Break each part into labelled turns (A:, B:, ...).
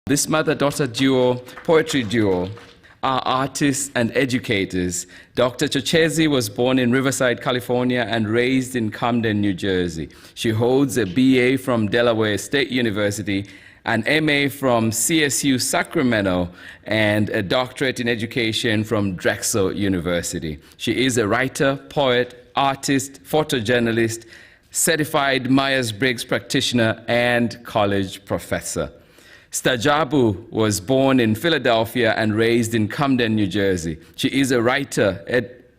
A: This mother-daughter duo, poetry duo, are artists and educators. Dr. Chochezi was born in Riverside, California, and raised in Camden, New Jersey. She holds a BA from Delaware State University, an MA from CSU Sacramento, and a doctorate in education from Drexel University. She is a writer, poet, artist, photojournalist, certified Myers-Briggs practitioner, and college professor. Staajabu was born in Philadelphia and raised in Camden, New Jersey. She is a writer,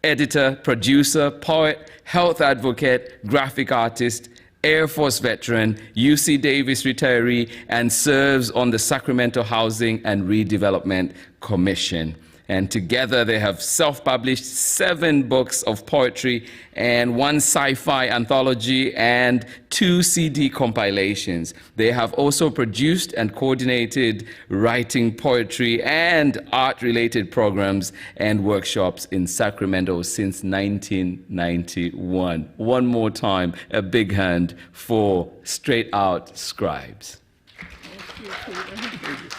A: editor, producer, poet, health advocate, graphic artist, Air Force veteran, UC Davis retiree, and serves on the Sacramento Housing and Redevelopment Commission. And together they have self-published 7 books of poetry and 1 sci-fi anthology and 2 CD compilations. They have also produced and coordinated writing, poetry, and art-related programs and workshops in Sacramento since 1991. One more time, a big hand for Straight Out Scribes. Thank you, Peter.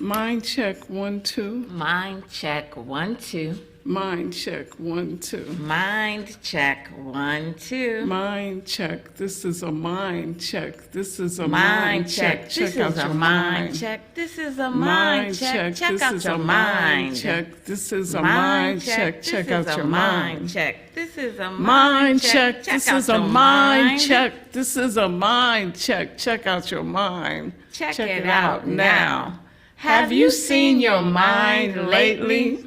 B: Mind check 1 2.
C: Mind check 1 2.
B: Mind check 1 2.
C: Mind check 1 2.
B: Mind check. This is a mind check. This is a
C: mind check. This is a mind check. This is a mind check. Check out your mind check.
B: This is a mind check. Check out your mind
C: check. This is a
B: mind check. This is a mind check. This is a mind check. Check out your mind.
C: Check it out now. Have you seen your mind lately?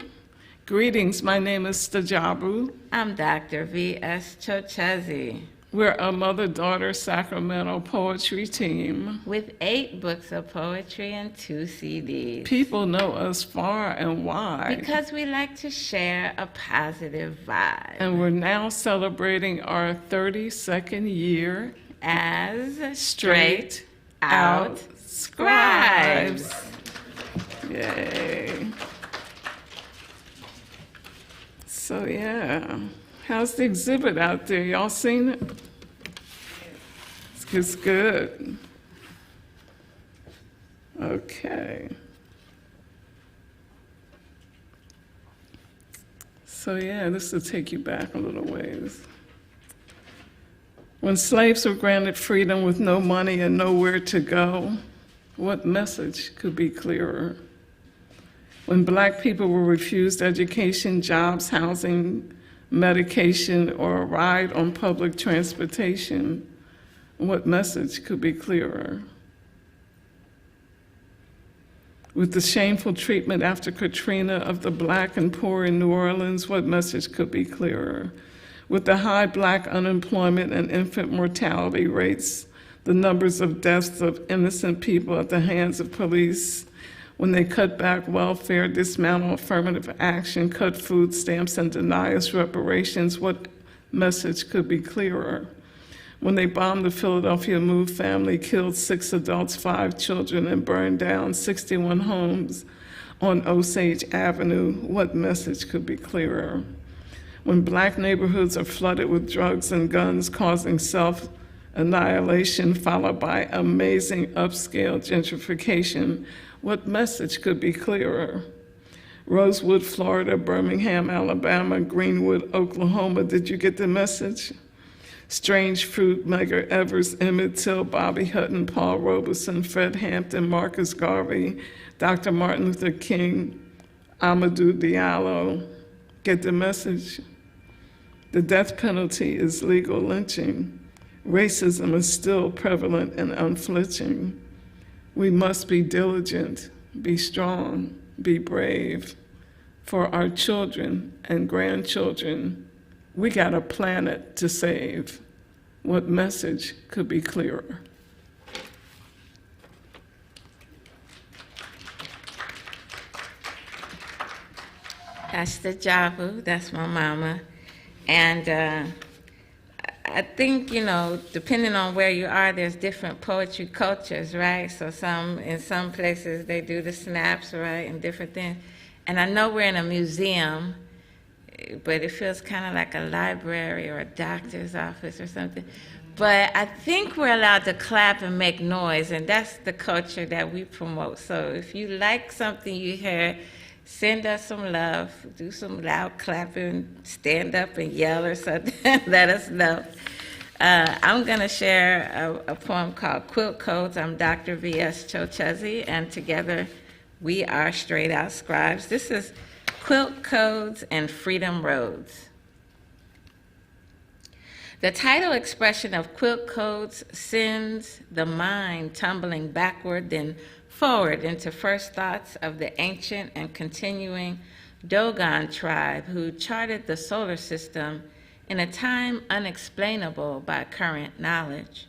B: Greetings, my name is Staajabu.
C: I'm Dr. V.S. Chochezi.
B: We're a mother-daughter Sacramento poetry team.
C: With 8 books of poetry and 2 CDs.
B: People know us far and wide.
C: Because we like to share a positive vibe.
B: And we're now celebrating our 32nd year
C: as Straight Out Scribes.
B: Yay. So yeah, how's the exhibit out there? Y'all seen it? It's good. Okay. So yeah, this will take you back a little ways. When slaves were granted freedom with no money and nowhere to go, what message could be clearer? When Black people were refused education, jobs, housing, medication, or a ride on public transportation, what message could be clearer? With the shameful treatment after Katrina of the Black and poor in New Orleans, what message could be clearer? With the high Black unemployment and infant mortality rates, the numbers of deaths of innocent people at the hands of police, when they cut back welfare, dismantle affirmative action, cut food stamps, and deny us reparations, what message could be clearer? When they bombed the Philadelphia Move family, killed 6 adults, 5 children, and burned down 61 homes on Osage Avenue, what message could be clearer? When Black neighborhoods are flooded with drugs and guns, causing self-annihilation, followed by amazing upscale gentrification, what message could be clearer? Rosewood, Florida, Birmingham, Alabama, Greenwood, Oklahoma, did you get the message? Strange Fruit, Medgar Evers, Emmett Till, Bobby Hutton, Paul Robeson, Fred Hampton, Marcus Garvey, Dr. Martin Luther King, Amadou Diallo, get the message? The death penalty is legal lynching. Racism is still prevalent and unflinching. We must be diligent, be strong, be brave. For our children and grandchildren, we got a planet to save. What message could be clearer?
C: That's Staajabu, that's my mama. And I think, you know, depending on where you are, there's different poetry cultures, right? So in some places they do the snaps, right, and different things. And I know we're in a museum, but it feels kind of like a library or a doctor's office or something. But I think we're allowed to clap and make noise, and that's the culture that we promote. So if you like something you hear, send us some love, do some loud clapping, stand up and yell or something, let us know. I'm going to share a poem called Quilt Codes. I'm Dr. V.S. Chochezi, and together we are Straight Out Scribes. This is Quilt Codes and Freedom Roads. The title expression of Quilt Codes sends the mind tumbling backward, then forward into first thoughts of the ancient and continuing Dogon tribe who charted the solar system in a time unexplainable by current knowledge.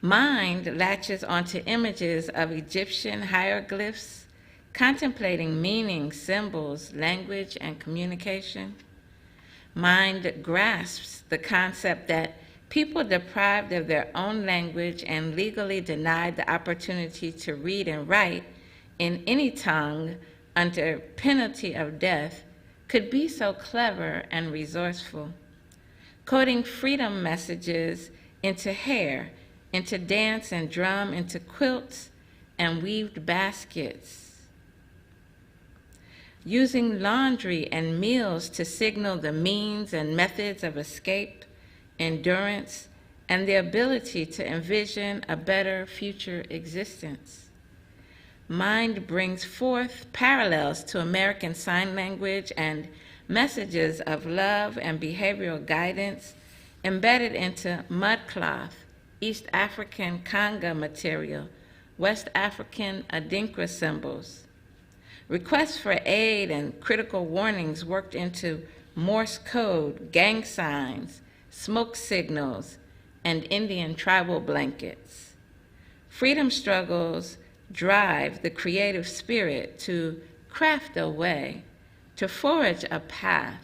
C: Mind latches onto images of Egyptian hieroglyphs, contemplating meaning, symbols, language, and communication. Mind grasps the concept that people deprived of their own language and legally denied the opportunity to read and write in any tongue under penalty of death could be so clever and resourceful, coding freedom messages into hair, into dance and drum, into quilts and weaved baskets, using laundry and meals to signal the means and methods of escape, endurance, and the ability to envision a better future existence. Mind brings forth parallels to American Sign Language and messages of love and behavioral guidance embedded into mudcloth, East African Conga material, West African Adinkra symbols. Requests for aid and critical warnings worked into Morse code, gang signs, smoke signals, and Indian tribal blankets. Freedom struggles drive the creative spirit to craft a way, to forge a path,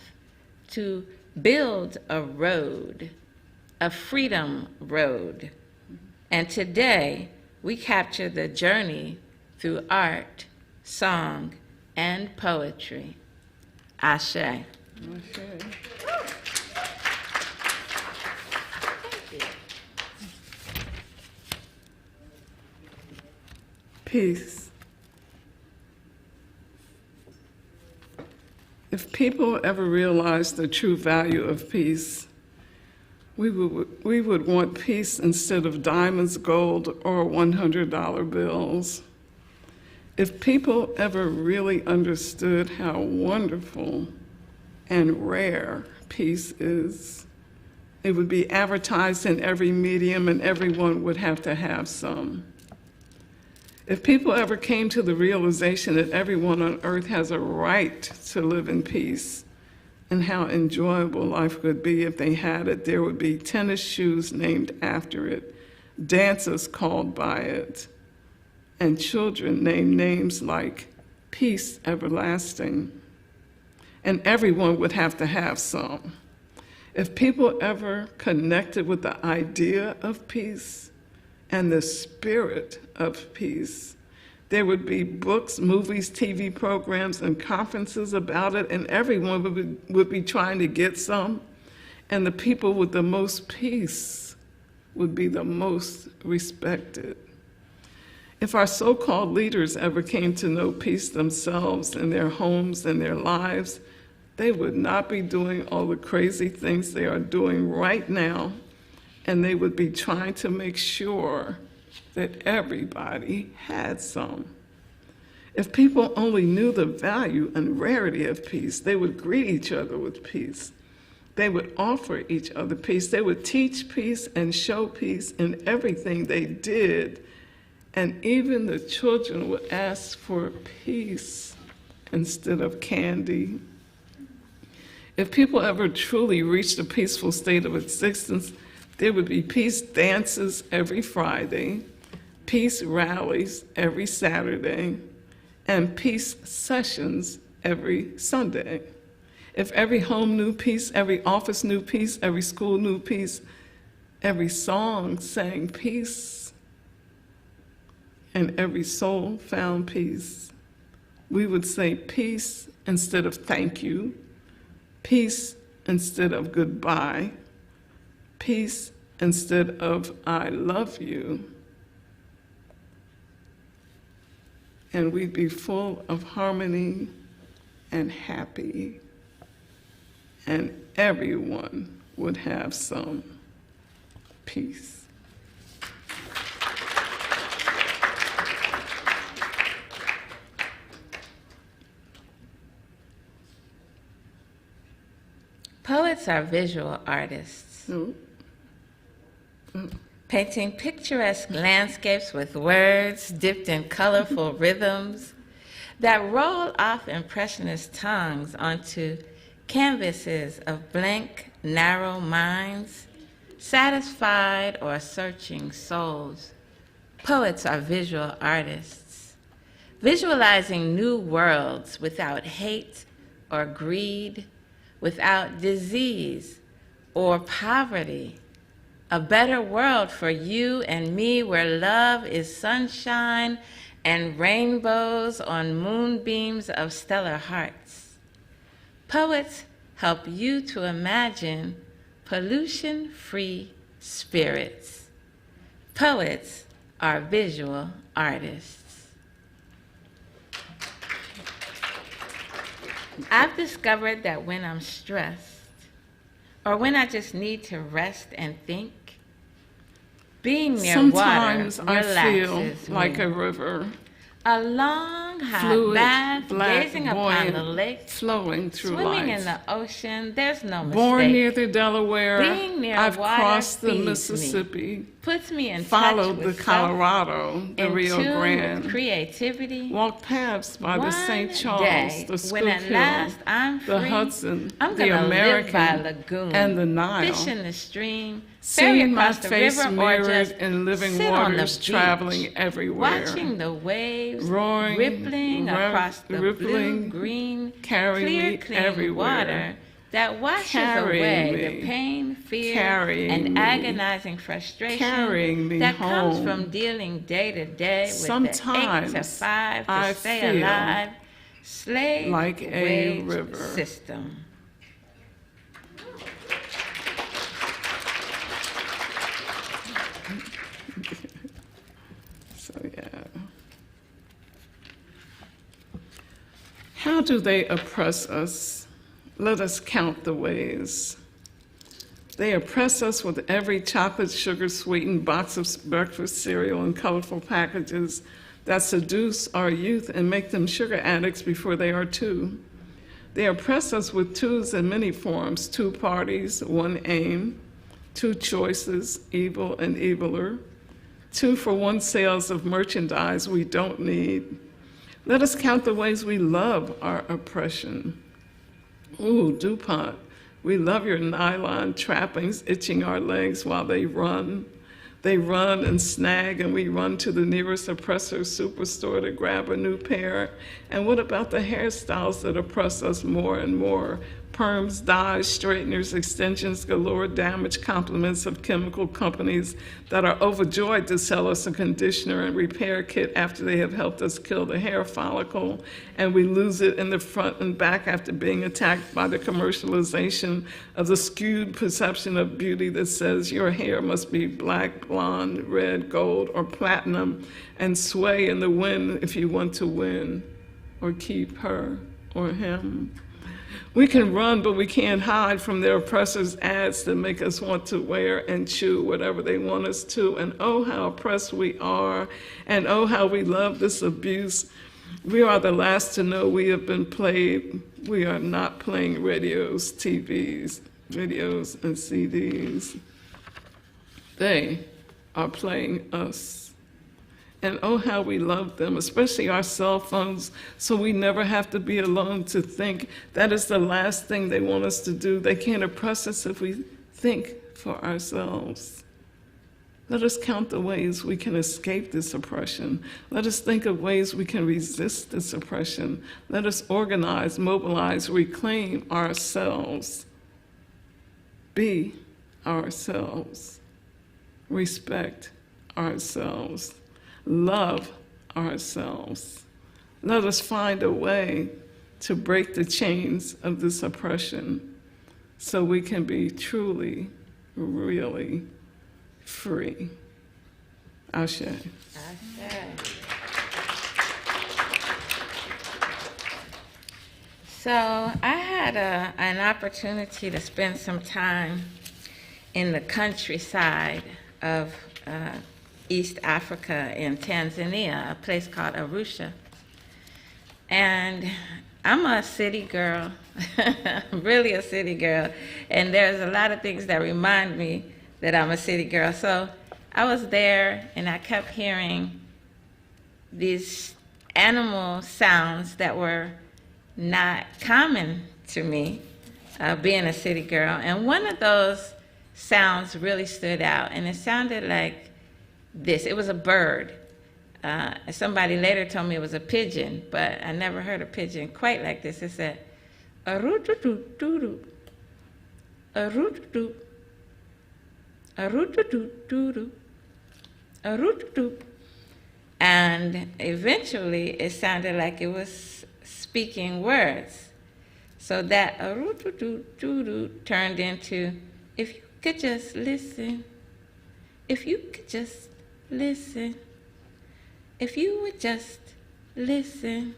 C: to build a road, a freedom road. And today, we capture the journey through art, song, and poetry. Ashe.
B: Okay. Peace. If people ever realized the true value of peace, we would want peace instead of diamonds, gold, or $100 bills. If people ever really understood how wonderful and rare peace is, it would be advertised in every medium and everyone would have to have some. If people ever came to the realization that everyone on earth has a right to live in peace and how enjoyable life would be if they had it, there would be tennis shoes named after it, dances called by it, and children named names like Peace Everlasting. And everyone would have to have some. If people ever connected with the idea of peace and the spirit of peace, there would be books, movies, TV programs, and conferences about it, and everyone would be trying to get some. And the people with the most peace would be the most respected. If our so-called leaders ever came to know peace themselves in their homes and their lives, they would not be doing all the crazy things they are doing right now, and they would be trying to make sure that everybody had some. If people only knew the value and rarity of peace, they would greet each other with peace. They would offer each other peace. They would teach peace and show peace in everything they did. And even the children would ask for peace instead of candy. If people ever truly reached a peaceful state of existence, there would be peace dances every Friday, peace rallies every Saturday, and peace sessions every Sunday. If every home knew peace, every office knew peace, every school knew peace, every song sang peace, and every soul found peace, we would say peace instead of thank you, peace instead of goodbye, peace instead of I love you, and we'd be full of harmony and happy, and everyone would have some peace.
C: Poets are visual artists, painting picturesque landscapes with words dipped in colorful rhythms that roll off impressionist tongues onto canvases of blank, narrow minds, satisfied or searching souls. Poets are visual artists, visualizing new worlds without hate or greed, without disease or poverty, a better world for you and me where love is sunshine and rainbows on moonbeams of stellar hearts. Poets help you to imagine pollution-free spirits. Poets are visual artists. I've discovered that when I'm stressed, or when I just need to rest and think, being near
B: Sometimes
C: water
B: I
C: relaxes
B: feel like
C: me.
B: a river,
C: A long, hot
B: fluid,
C: bath,
B: black,
C: gazing upon
B: buoyant,
C: the lake,
B: flowing through
C: swimming
B: life.
C: in the ocean, there's no mistake.
B: Born near the Delaware,
C: Being near
B: I've
C: water
B: crossed the
C: feeds me.
B: Mississippi,
C: Puts me in
B: followed
C: touch
B: the
C: with
B: Colorado, the
C: self,
B: Rio
C: in tune with
B: Grande,
C: creativity.
B: walked paths by the
C: One
B: St. Charles,
C: day,
B: the
C: when at
B: Schuylkill,
C: last I'm
B: the
C: free,
B: Hudson,
C: I'm
B: the
C: gonna live by a
B: American,
C: lagoon,
B: and the Nile.
C: fish in the stream, ferry
B: Seeing my
C: across the
B: face
C: river, or
B: mirrored
C: just
B: in living
C: sit on the
B: waters,
C: beach,
B: traveling everywhere,
C: watching the waves
B: roaring,
C: rippling across the
B: rippling,
C: blue, green,
B: carrying
C: clear,
B: me
C: clean
B: everywhere.
C: water that washes
B: Carrying
C: away
B: me.
C: the pain, fear,
B: Carrying
C: and
B: me.
C: agonizing frustration
B: Carrying me
C: that comes
B: home.
C: from dealing day to day with
B: Sometimes
C: the 8 to 5 to
B: I
C: stay
B: feel
C: alive, slave
B: like a
C: wage
B: river.
C: system.
B: So yeah. How do they oppress us? Let us count the ways. They oppress us with every chocolate, sugar sweetened box of breakfast cereal and colorful packages that seduce our youth and make them sugar addicts before they are two. They oppress us with twos in many forms: two parties, one aim, two choices, evil and eviler, 2-for-1 sales of merchandise we don't need. Let us count the ways we love our oppression. Ooh, DuPont, we love your nylon trappings itching our legs while they run. They run and snag, and we run to the nearest oppressor superstore to grab a new pair. And what about the hairstyles that oppress us more and more? Perms, dyes, straighteners, extensions galore, damaged compliments of chemical companies that are overjoyed to sell us a conditioner and repair kit after they have helped us kill the hair follicle, and we lose it in the front and back after being attacked by the commercialization of the skewed perception of beauty that says your hair must be black, blonde, red, gold, or platinum, and sway in the wind if you want to win or keep her or him. We can run, but we can't hide from their oppressors' ads that make us want to wear and chew whatever they want us to. And oh, how oppressed we are, and oh, how we love this abuse. We are the last to know we have been played. We are not playing radios, TVs, videos, and CDs. They are playing us. And oh, how we love them, especially our cell phones, so we never have to be alone to think. That is the last thing they want us to do. They can't oppress us if we think for ourselves. Let us count the ways we can escape this oppression. Let us think of ways we can resist this oppression. Let us organize, mobilize, reclaim ourselves. Be ourselves. Respect ourselves. Love ourselves. Let us find a way to break the chains of this oppression. so we can be truly, really free. Ashe.
C: So I had an opportunity to spend some time in the countryside of East Africa in Tanzania, a place called Arusha. And I'm a city girl, really a city girl, and there's a lot of things that remind me that I'm a city girl. So I was there and I kept hearing these animal sounds that were not common to me, being a city girl. And one of those sounds really stood out, and it sounded like this. It was a bird. Somebody later told me it was a pigeon, but I never heard a pigeon quite like this. It said, "Aroo-doo-doo-doo-doo, aroo-doo-doo, aroo-doo-doo-doo-doo, aroo-doo-doo." And eventually it sounded like it was speaking words. So that aroo-doo-doo-doo-doo turned into, "If you could just listen, if you could just listen, if you would just listen."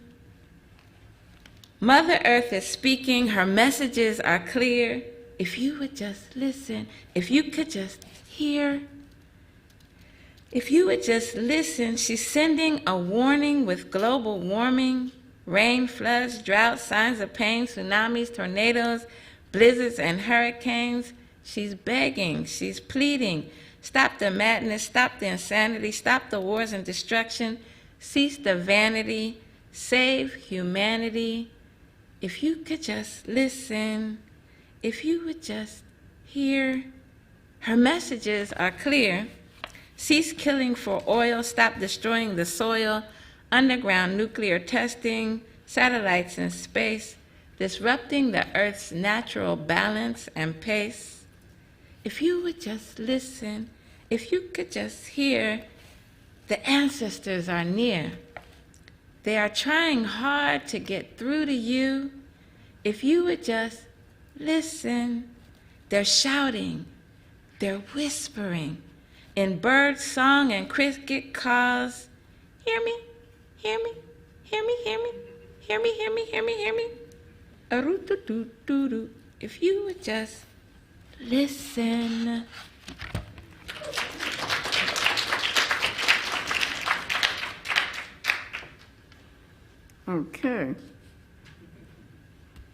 C: Mother Earth is speaking, her messages are clear. If you would just listen, if you could just hear, if you would just listen, she's sending a warning with global warming, rain, floods, drought, signs of pain, tsunamis, tornadoes, blizzards, and hurricanes. She's begging, she's pleading. Stop the madness, stop the insanity, stop the wars and destruction, cease the vanity, save humanity. If you could just listen, if you would just hear. Her messages are clear. Cease killing for oil, stop destroying the soil, underground nuclear testing, satellites in space, disrupting the Earth's natural balance and pace. If you would just listen, if you could just hear, the ancestors are near. They are trying hard to get through to you. If you would just listen, they're shouting, they're whispering in bird song and cricket calls. Hear me, hear me, hear me, hear me, hear me, hear me, hear me, hear me. Aroo-doo-doo-doo-doo. If you would just listen.
B: Okay.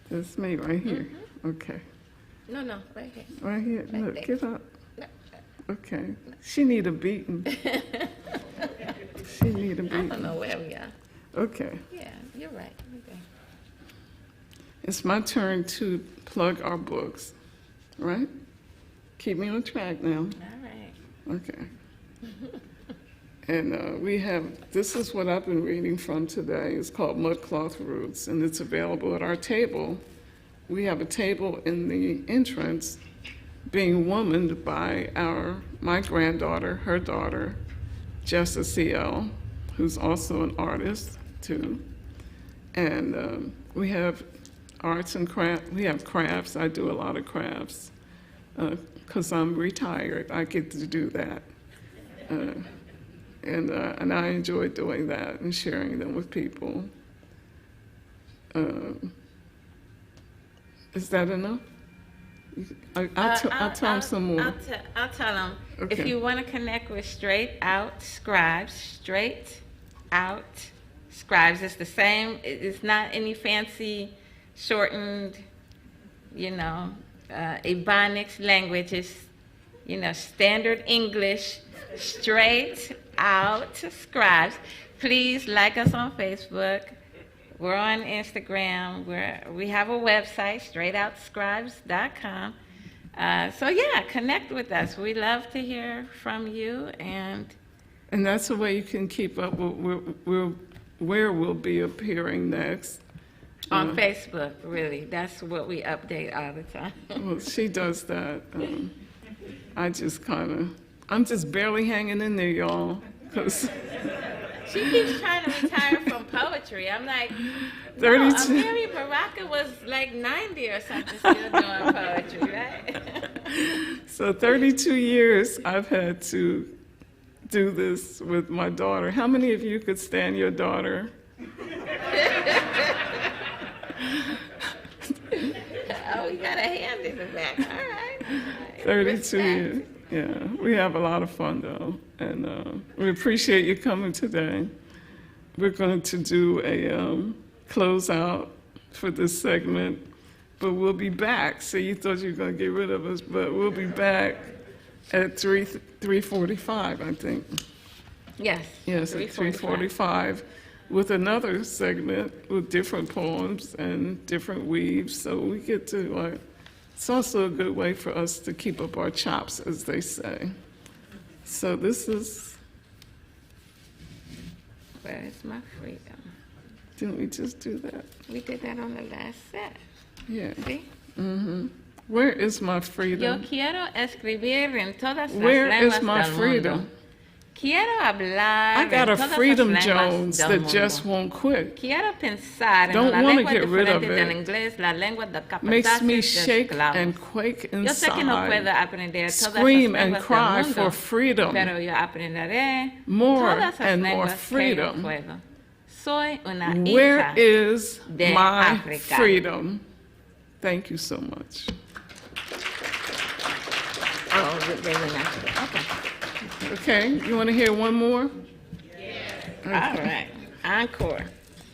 B: That's me right here. Okay.
C: No, right here.
B: Right here.
C: Right
B: Look,
C: there.
B: get up.
C: No.
B: Okay. She need a beating. She need a
C: I
B: beating.
C: don't know where we are.
B: Okay.
C: Yeah, you're right. Okay.
B: It's my turn to plug our books, right? Keep me on track now.
C: All right.
B: Okay. And we have, this is what I've been reading from today. It's called Mudcloth Roots, and it's available at our table. We have a table in the entrance being womaned by my granddaughter, her daughter, Jessa C.L., who's also an artist too. And we have arts and craft. We have crafts. I do a lot of crafts because I'm retired. I get to do that. And I enjoy doing that and sharing them with people. Is that enough? I'll tell them some more.
C: I'll tell them.
B: Okay.
C: If you want to connect with Straight Out Scribes, Straight Out Scribes, it's the same. It's not any fancy, shortened, Ebonics language. It's, standard English. Straight Out Scribes. Please like us on Facebook. We're on Instagram. We have a website, straightoutscribes.com. So yeah, connect with us. We love to hear from you, and
B: that's the way you can keep up with where we'll be appearing next.
C: on Facebook. Really, that's what we update all the time.
B: Well, she does that. I'm just barely hanging in there, y'all, because
C: She keeps trying to retire from poetry. I'm like, no,
B: 32.
C: Amiri Baraka was like 90 or something still doing poetry, right?
B: So 32 years I've had to do this with my daughter. How many of you could stand your daughter?
C: Oh, you got a hand in the back. All right.
B: 32
C: Respect.
B: years. Yeah, we have a lot of fun though, and we appreciate you coming today. We're going to do a closeout for this segment, but we'll be back. So you thought you were going to get rid of us, but we'll be back at 3:45, I think.
C: Yes.
B: Yes, at 3:45 with another segment with different poems and different weaves. So we get to, it's also a good way for us to keep up our chops, as they say. So this is,
C: Where is my freedom?
B: didn't we just do that?
C: We did that on the last set.
B: Yeah.
C: See?
B: Where is my
C: Yo
B: freedom?
C: quiero escribir en todas las
B: Where
C: lenguas
B: is my
C: del
B: freedom?
C: mundo. Quiero hablar
B: I got
C: en
B: a
C: todas
B: Freedom
C: las lenguas
B: Jones
C: del
B: that
C: mundo.
B: just won't quit.
C: Quiero pensar
B: Don't
C: en la
B: wanna
C: lengua
B: get rid of
C: diferente del
B: it.
C: inglés, la lengua de
B: Makes me
C: capataces de
B: shake
C: esclavos.
B: and quake
C: Yo sé que no puedo
B: inside.
C: aprender todas
B: Scream
C: las
B: and
C: lenguas
B: cry
C: del
B: for
C: mundo,
B: freedom.
C: pero yo aprenderé
B: More
C: todas las
B: and more
C: lenguas que yo
B: freedom.
C: puedo. Soy una
B: Where
C: hija
B: is
C: de
B: my
C: África.
B: freedom? Thank you so much.
C: Oh, they were not. Okay.
B: Okay, you want to hear one more?
C: All right. Encore.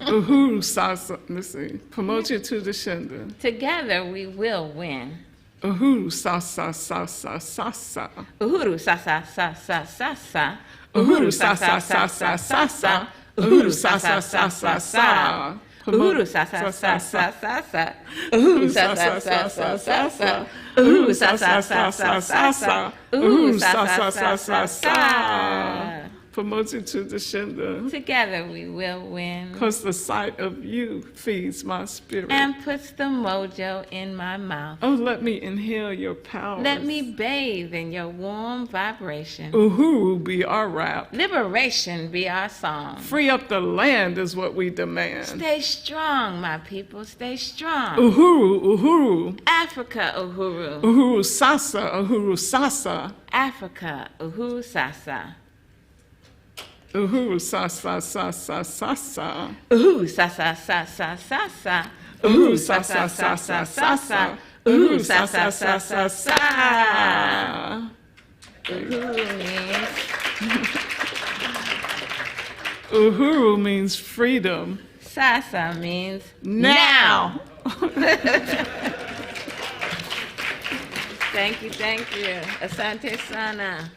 B: Uhuru Sasa. Let's see. Promote you to the Shenda.
C: Together we will win.
B: Uhuru Sasa Sasa Sasa.
C: Uhuru sa sa sa sa sa sa.
B: Uhuru Sasa Sasa Sasa. Uhuru Sasa Sasa Sasa.
C: Uhuru sa sa sa sa sa sa. Uhuru sa sa sa sa sa sa. Uhuru sa sa sa sa sa sa. Uhuru sa sa sa sa sa.
B: Promote you to the Shenda.
C: Together we will win.
B: Because the sight of you feeds my spirit.
C: And puts the mojo in my mouth.
B: Oh, let me inhale your power.
C: Let me bathe in your warm vibration.
B: Uhuru be our rap.
C: Liberation be our song.
B: Free up the land is what we demand.
C: Stay strong, my people. Stay strong.
B: Uhuru, Uhuru.
C: Africa, Uhuru.
B: Uhuru Sasa, Uhuru Sasa.
C: Africa, Uhuru Sasa.
B: Uhuru Sasa Sasa Sasa.
C: Uhuru Sasa Sasa Sasa.
B: Uhuru Sasa Sasa Sasa. Uhuru Sasa Sasa Sasa.
C: Uhuru means
B: Uhuru means freedom.
C: Sasa means
B: Now.
C: Thank you, thank you. Asante sana.